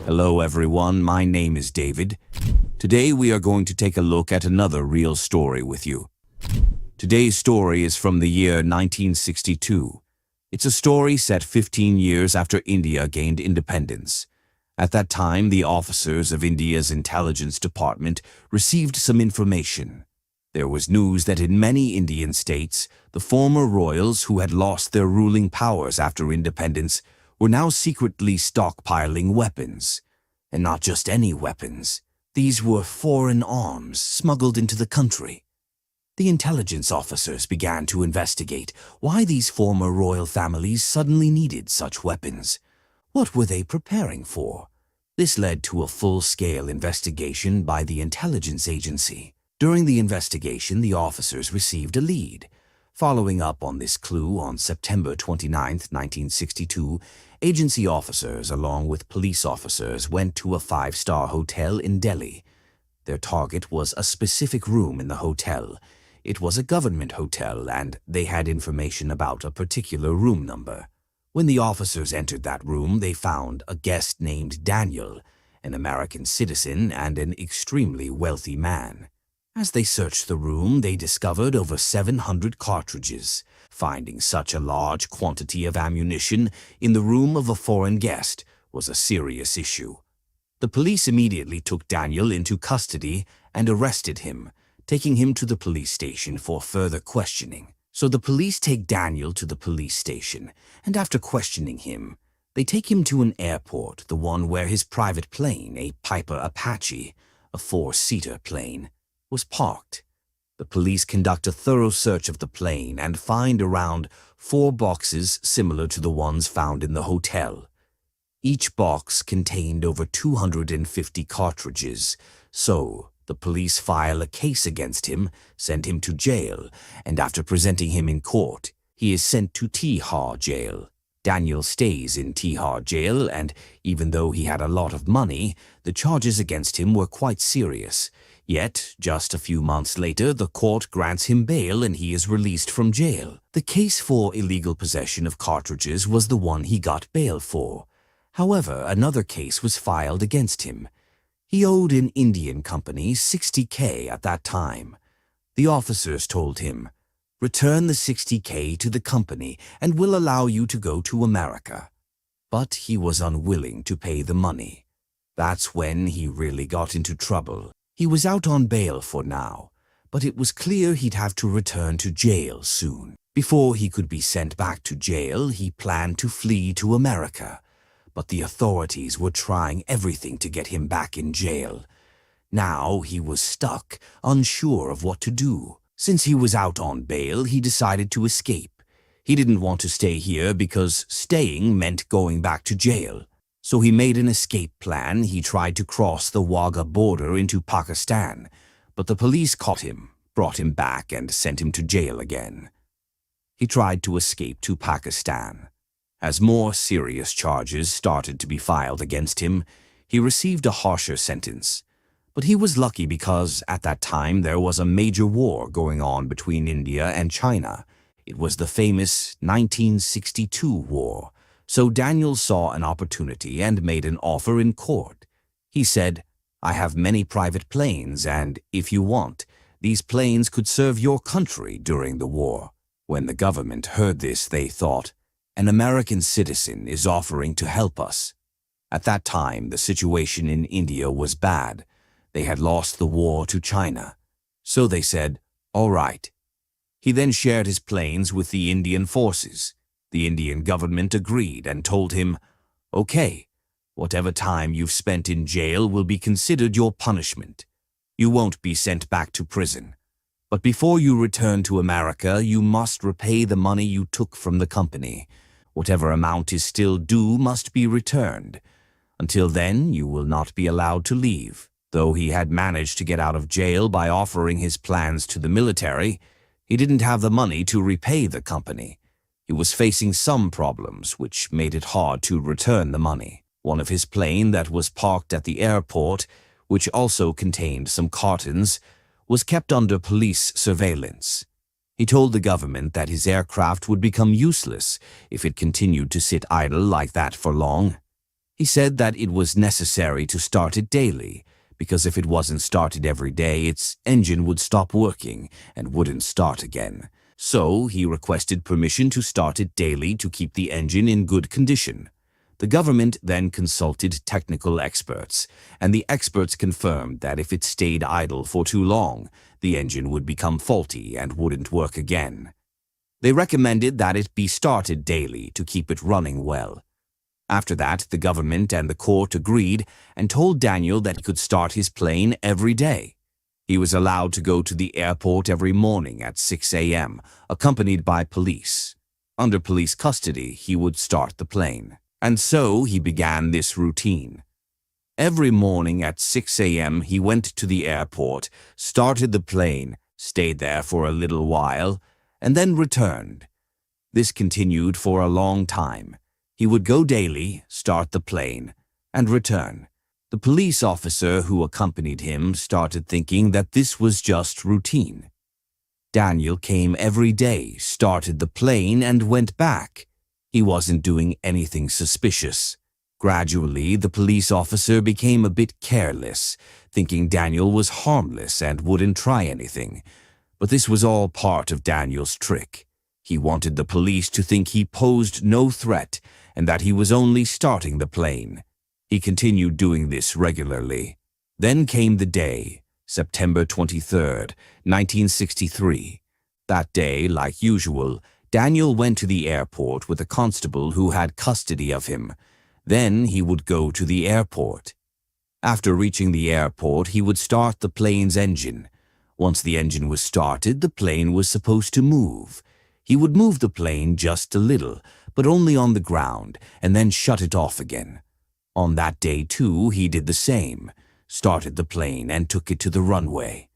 Hello everyone, my name is David. Today we are going to take a look at another real story with you. Today's story is from the year 1962. It's a story set 15 years after India gained independence. At that time, the officers of India's intelligence department received some information. There was news that in many Indian states, the former royals who had lost their ruling powers after independence were now secretly stockpiling weapons. And not just any weapons. These were foreign arms smuggled into the country. The intelligence officers began to investigate why these former royal families suddenly needed such weapons. What were they preparing for? This led to a full-scale investigation by the intelligence agency. During the investigation, the officers received a lead. Following up on this clue, on September 29, 1962, agency officers along with police officers went to a five-star hotel in Delhi. Their target was a specific room in the hotel. It was a government hotel and they had information about a particular room number. When the officers entered that room, they found a guest named Daniel, an American citizen and an extremely wealthy man. As they searched the room, they discovered over 700 cartridges. Finding such a large quantity of ammunition in the room of a foreign guest was a serious issue. The police immediately took Daniel into custody and arrested him, taking him to the police station for further questioning. So the police take Daniel to the police station, and after questioning him, they take him to an airport, the one where his private plane, a Piper Apache, a four-seater plane, was parked. The police conduct a thorough search of the plane and find around 4 boxes similar to the ones found in the hotel. Each box contained over 250 cartridges, so the police file a case against him, send him to jail, and after presenting him in court, he is sent to Tihar jail. Daniel stays in Tihar jail, and even though he had a lot of money, the charges against him were quite serious. Yet, just a few months later, the court grants him bail and he is released from jail. The case for illegal possession of cartridges was the one he got bail for. However, another case was filed against him. He owed an Indian company $60,000 at that time. The officers told him, "Return the $60,000 to the company and we'll allow you to go to America." But he was unwilling to pay the money. That's when he really got into trouble. He was out on bail for now, but it was clear he'd have to return to jail soon. Before he could be sent back to jail, he planned to flee to America. But the authorities were trying everything to get him back in jail. Now he was stuck, unsure of what to do. Since he was out on bail, he decided to escape. He didn't want to stay here because staying meant going back to jail. So he made an escape plan. He tried to cross the Wagah border into Pakistan, but the police caught him, brought him back, and sent him to jail again. He tried to escape to Pakistan. As more serious charges started to be filed against him, he received a harsher sentence. But he was lucky because at that time there was a major war going on between India and China. It was the famous 1962 war. So Daniel saw an opportunity and made an offer in court. He said, "I have many private planes and, if you want, these planes could serve your country during the war." When the government heard this, they thought, "An American citizen is offering to help us." At that time, the situation in India was bad. They had lost the war to China. So they said, "All right." He then shared his planes with the Indian forces. The Indian government agreed and told him, "Okay, whatever time you've spent in jail will be considered your punishment. You won't be sent back to prison. But before you return to America, you must repay the money you took from the company. Whatever amount is still due must be returned. Until then, you will not be allowed to leave." Though he had managed to get out of jail by offering his plans to the military, he didn't have the money to repay the company. He was facing some problems, which made it hard to return the money. One of his plane that was parked at the airport, which also contained some cartons, was kept under police surveillance. He told the government that his aircraft would become useless if it continued to sit idle like that for long. He said that it was necessary to start it daily, because if it wasn't started every day, its engine would stop working and wouldn't start again. So he requested permission to start it daily to keep the engine in good condition. The government then consulted technical experts, and the experts confirmed that if it stayed idle for too long, the engine would become faulty and wouldn't work again. They recommended that it be started daily to keep it running well. After that, the government and the court agreed and told Daniel that he could start his plane every day. He was allowed to go to the airport every morning at 6 a.m., accompanied by police. Under police custody, he would start the plane. And so he began this routine. Every morning at 6 a.m. he went to the airport, started the plane, stayed there for a little while, and then returned. This continued for a long time. He would go daily, start the plane, and return. The police officer who accompanied him started thinking that this was just routine. Daniel came every day, started the plane, and went back. He wasn't doing anything suspicious. Gradually, the police officer became a bit careless, thinking Daniel was harmless and wouldn't try anything. But this was all part of Daniel's trick. He wanted the police to think he posed no threat and that he was only starting the plane. He continued doing this regularly. Then came the day, September 23rd, 1963. That day, like usual, Daniel went to the airport with a constable who had custody of him. Then he would go to the airport. After reaching the airport, he would start the plane's engine. Once the engine was started, the plane was supposed to move. He would move the plane just a little, but only on the ground, and then shut it off again. On that day, too, he did the same, started the plane and took it to the runway.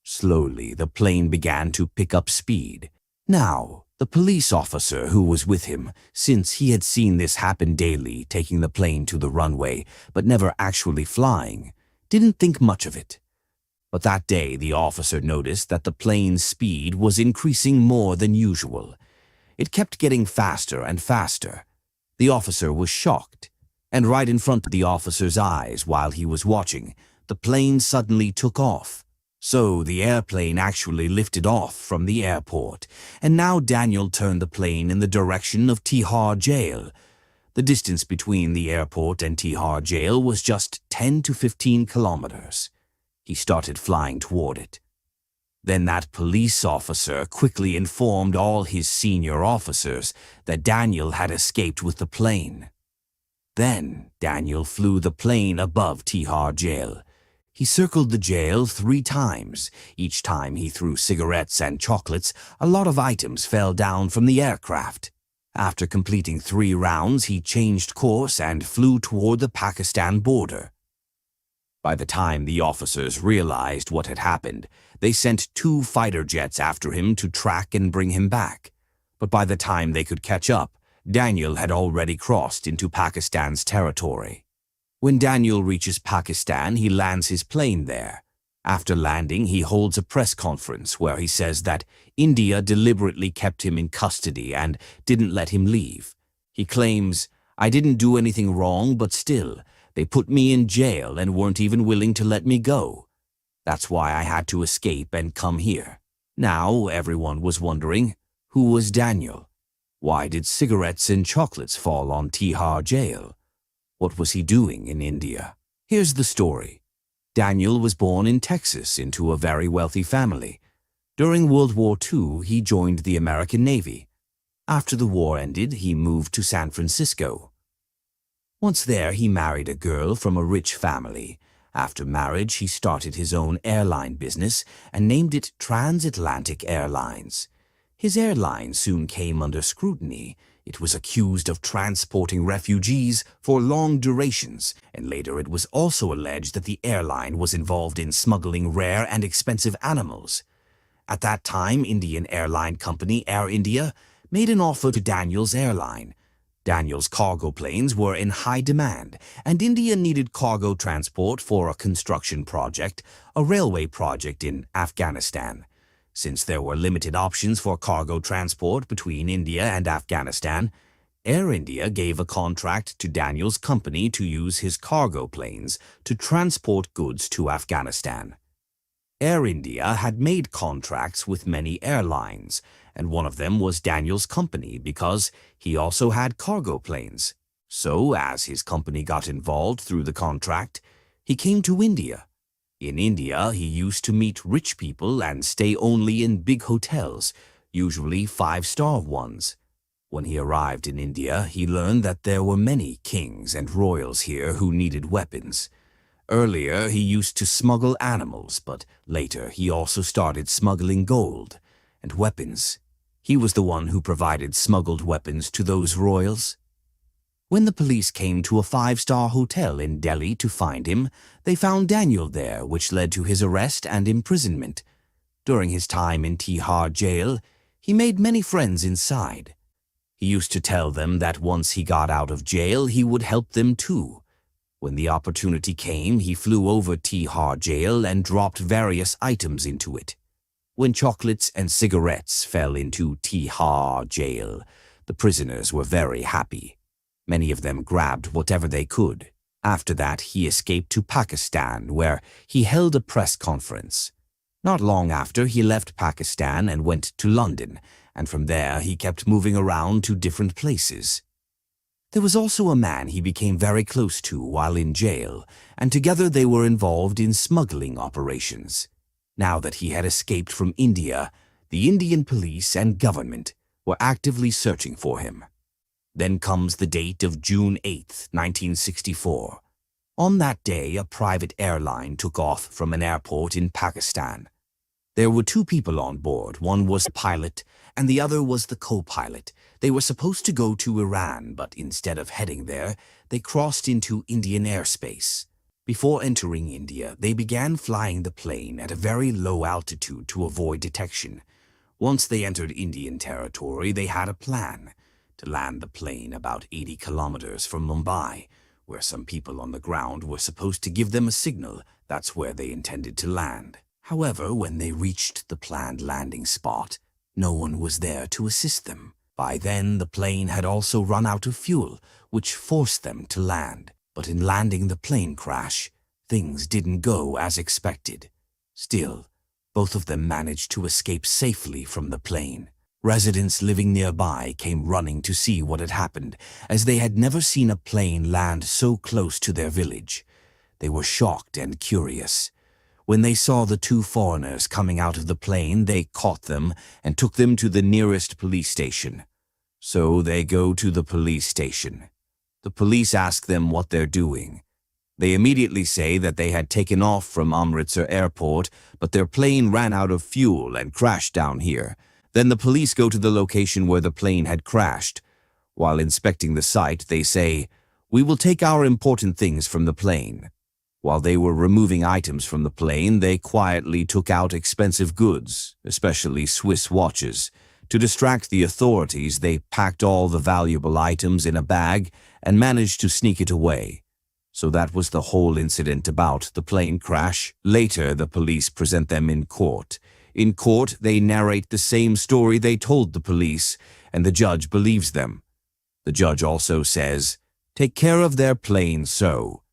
Slowly, the plane began to pick up speed. Now, the police officer who was with him, since he had seen this happen daily, taking the plane to the runway, but never actually flying, didn't think much of it. But that day, the officer noticed that the plane's speed was increasing more than usual. It kept getting faster and faster. The officer was shocked, and right in front of the officer's eyes while he was watching, the plane suddenly took off. So the airplane actually lifted off from the airport, and now Daniel turned the plane in the direction of Tihar Jail. The distance between the airport and Tihar Jail was just 10 to 15 kilometers. He started flying toward it. Then that police officer quickly informed all his senior officers that Daniel had escaped with the plane. Then Daniel flew the plane above Tihar Jail. He circled the jail 3 times. Each time he threw cigarettes and chocolates, a lot of items fell down from the aircraft. After completing 3 rounds, he changed course and flew toward the Pakistan border. By the time the officers realized what had happened, they sent 2 fighter jets after him to track and bring him back. But by the time they could catch up, Daniel had already crossed into Pakistan's territory. When Daniel reaches Pakistan, he lands his plane there. After landing, he holds a press conference where he says that India deliberately kept him in custody and didn't let him leave. He claims, "I didn't do anything wrong, but still, they put me in jail and weren't even willing to let me go. That's why I had to escape and come here." Now everyone was wondering, who was Daniel? Why did cigarettes and chocolates fall on Tihar Jail? What was he doing in India? Here's the story. Daniel was born in Texas into a very wealthy family. During World War II, he joined the American Navy. After the war ended, he moved to San Francisco. Once there, he married a girl from a rich family. After marriage, he started his own airline business and named it Transatlantic Airlines. His airline soon came under scrutiny. It was accused of transporting refugees for long durations, and later it was also alleged that the airline was involved in smuggling rare and expensive animals. At that time, Indian airline company Air India made an offer to Daniel's airline. Daniel's cargo planes were in high demand, and India needed cargo transport for a construction project, a railway project in Afghanistan. Since there were limited options for cargo transport between India and Afghanistan, Air India gave a contract to Daniel's company to use his cargo planes to transport goods to Afghanistan. Air India had made contracts with many airlines, and one of them was Daniel's company because he also had cargo planes. So, as his company got involved through the contract, he came to India. In India, he used to meet rich people and stay only in big hotels, usually five-star ones. When he arrived in India, he learned that there were many kings and royals here who needed weapons. Earlier, he used to smuggle animals, but later he also started smuggling gold and weapons. He was the one who provided smuggled weapons to those royals. When the police came to a five-star hotel in Delhi to find him, they found Daniel there, which led to his arrest and imprisonment. During his time in Tihar jail, he made many friends inside. He used to tell them that once he got out of jail, he would help them too. When the opportunity came, he flew over Tihar jail and dropped various items into it. When chocolates and cigarettes fell into Tihar jail, the prisoners were very happy. Many of them grabbed whatever they could. After that, he escaped to Pakistan, where he held a press conference. Not long after, he left Pakistan and went to London, and from there he kept moving around to different places. There was also a man he became very close to while in jail, and together they were involved in smuggling operations. Now that he had escaped from India, the Indian police and government were actively searching for him. Then comes the date of June 8, 1964. On that day, a private airline took off from an airport in Pakistan. There were two people on board. One was the pilot, and the other was the co-pilot. They were supposed to go to Iran, but instead of heading there, they crossed into Indian airspace. Before entering India, they began flying the plane at a very low altitude to avoid detection. Once they entered Indian territory, they had a plan to land the plane about 80 kilometers from Mumbai, where some people on the ground were supposed to give them a signal. That's where they intended to land. However, when they reached the planned landing spot, no one was there to assist them. By then, the plane had also run out of fuel, which forced them to land. But in landing, the plane crash, things didn't go as expected. Still, both of them managed to escape safely from the plane. Residents living nearby came running to see what had happened, as they had never seen a plane land so close to their village. They were shocked and curious. When they saw the two foreigners coming out of the plane, they caught them and took them to the nearest police station. So they go to the police station. The police ask them what they're doing. They immediately say that they had taken off from Amritsar airport, but their plane ran out of fuel and crashed down here. Then the police go to the location where the plane had crashed. While inspecting the site, they say, "We will take our important things from the plane." While they were removing items from the plane, they quietly took out expensive goods, especially Swiss watches. To distract the authorities, they packed all the valuable items in a bag and managed to sneak it away. So that was the whole incident about the plane crash. Later, the police present them in court. In court, they narrate the same story they told the police, and the judge believes them. The judge also says, "Take care of their plane, so."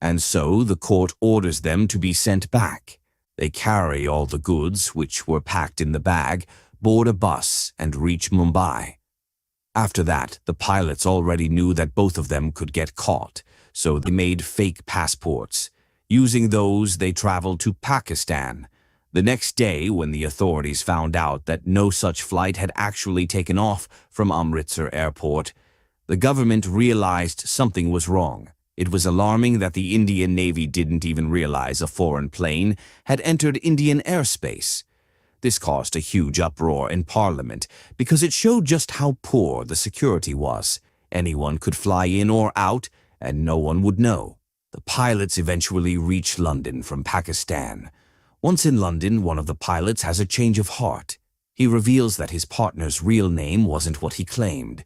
And so the court orders them to be sent back. They carry all the goods, which were packed in the bag, board a bus, and reach Mumbai. After that, the pilots already knew that both of them could get caught, so they made fake passports. Using those, they traveled to Pakistan. The next day, when the authorities found out that no such flight had actually taken off from Amritsar airport, the government realized something was wrong. It was alarming that the Indian Navy didn't even realize a foreign plane had entered Indian airspace. This caused a huge uproar in Parliament because it showed just how poor the security was. Anyone could fly in or out, and no one would know. The pilots eventually reached London from Pakistan. Once in London, one of the pilots has a change of heart. He reveals that his partner's real name wasn't what he claimed.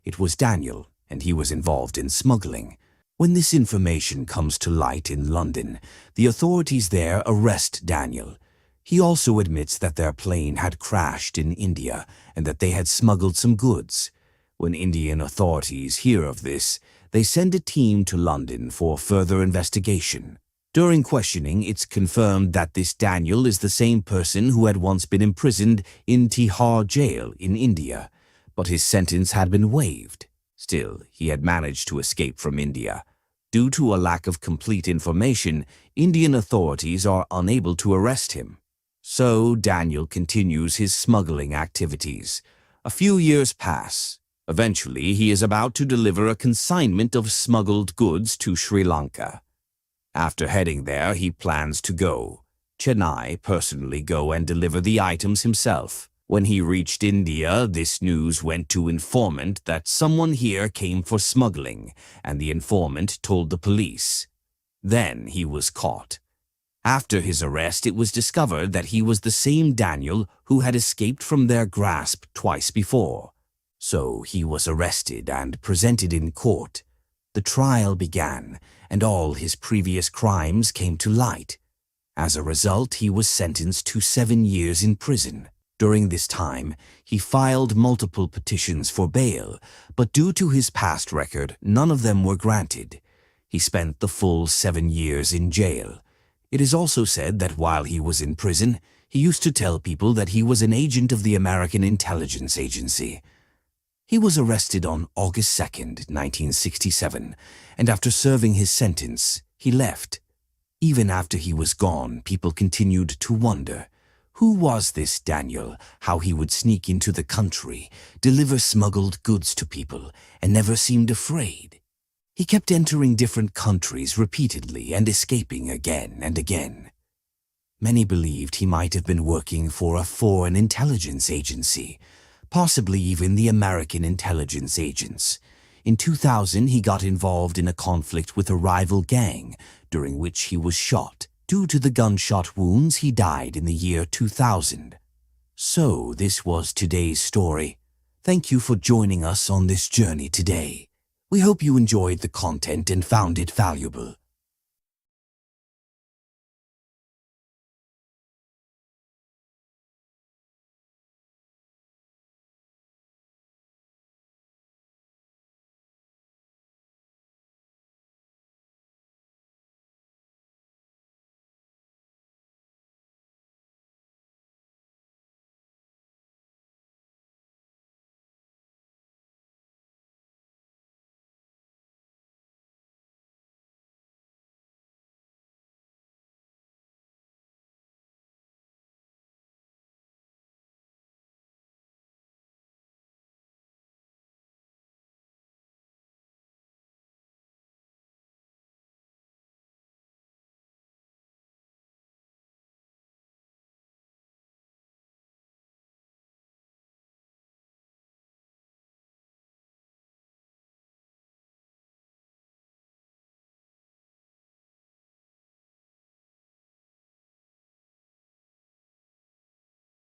It was Daniel, and he was involved in smuggling. When this information comes to light in London, the authorities there arrest Daniel. He also admits that their plane had crashed in India and that they had smuggled some goods. When Indian authorities hear of this, they send a team to London for further investigation. During questioning, it's confirmed that this Daniel is the same person who had once been imprisoned in Tihar jail in India, but his sentence had been waived. Still, he had managed to escape from India. Due to a lack of complete information, Indian authorities are unable to arrest him. So Daniel continues his smuggling activities. A few years pass. Eventually, he is about to deliver a consignment of smuggled goods to Sri Lanka. After heading there, he plans to go. Chennai personally go and deliver the items himself. When he reached India, this news went to informant that someone here came for smuggling, and the informant told the police. Then he was caught. After his arrest, it was discovered that he was the same Daniel who had escaped from their grasp twice before. So he was arrested and presented in court. The trial began, and all his previous crimes came to light. As a result, he was sentenced to 7 years in prison. During this time, he filed multiple petitions for bail, but due to his past record, none of them were granted. He spent the full 7 years in jail. It is also said that while he was in prison, he used to tell people that he was an agent of the American Intelligence Agency. He was arrested on August 2nd, 1967, and after serving his sentence, he left. Even after he was gone, people continued to wonder, who was this Daniel, how he would sneak into the country, deliver smuggled goods to people, and never seemed afraid. He kept entering different countries repeatedly and escaping again and again. Many believed he might have been working for a foreign intelligence agency, possibly even the American intelligence agents. In 2000, he got involved in a conflict with a rival gang, during which he was shot. Due to the gunshot wounds, he died in the year 2000. So this was today's story. Thank you for joining us on this journey today. We hope you enjoyed the content and found it valuable.